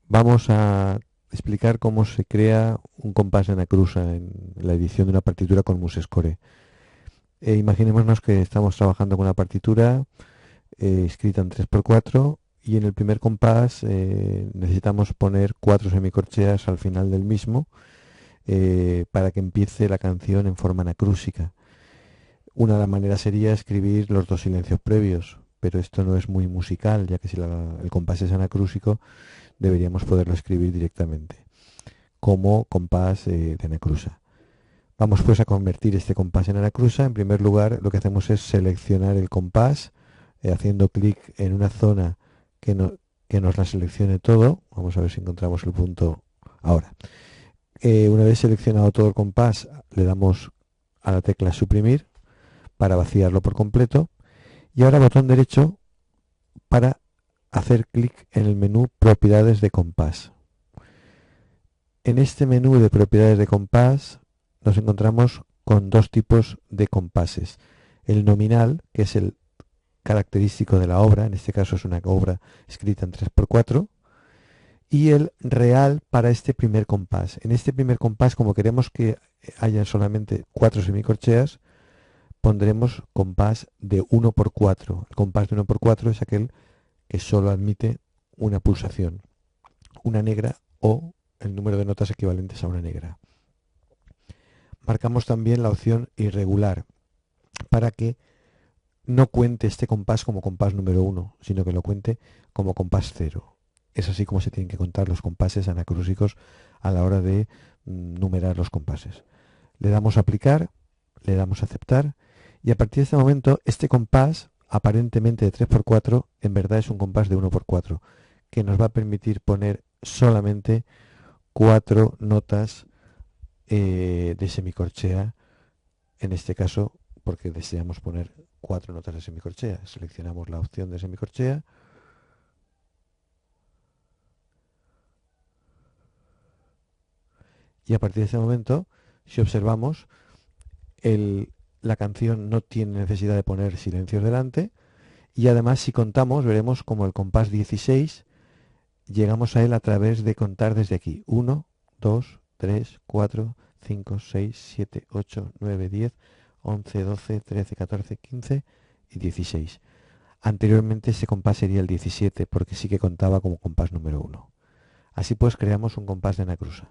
Vamos a explicar cómo se crea un compás de anacrusa en la edición de una partitura con MuseScore. Imaginémonos que estamos trabajando con una partitura escrita en 3x4 y en el primer compás necesitamos poner 4 semicorcheas al final del mismo para que empiece la canción en forma anacrúsica. Una de las maneras sería escribir los dos silencios previos, pero esto no es muy musical, ya que si el compás es anacrúsico deberíamos poderlo escribir directamente como compás de anacrusa. Vamos pues a convertir este compás en anacrusa. En primer lugar, lo que hacemos es seleccionar el compás haciendo clic en una zona que, que nos la seleccione todo. Vamos a ver si encontramos el punto ahora. Una vez seleccionado todo el compás, le damos a la tecla suprimir para vaciarlo por completo y ahora botón derecho para hacer clic en el menú propiedades de compás. En este menú de propiedades de compás nos encontramos con dos tipos de compases. El nominal, que es el característico de la obra, en este caso es una obra escrita en 3x4, y el real para este primer compás. En este primer compás, como queremos que haya solamente 4 semicorcheas, pondremos compás de 1x4. El compás de 1x4 es aquel que solo admite una pulsación, una negra o el número de notas equivalentes a una negra. Marcamos también la opción irregular para que no cuente este compás como compás número 1, sino que lo cuente como compás 0. Es así como se tienen que contar los compases anacrúsicos a la hora de numerar los compases. Le damos a aplicar, le damos a aceptar y a partir de este momento este compás aparentemente de 3x4 en verdad es un compás de 1x4 que nos va a permitir poner solamente 4 notas de semicorchea, en este caso porque deseamos poner 4 notas de semicorchea. Seleccionamos la opción de semicorchea y a partir de ese momento, si observamos, la canción no tiene necesidad de poner silencios delante y además si contamos veremos como el compás 16 llegamos a él a través de contar desde aquí. 1, 2, 3, 4, 5, 6, 7, 8, 9, 10, 11, 12, 13, 14, 15 y 16. Anteriormente ese compás sería el 17 porque sí que contaba como compás número 1. Así pues creamos un compás de anacrusa.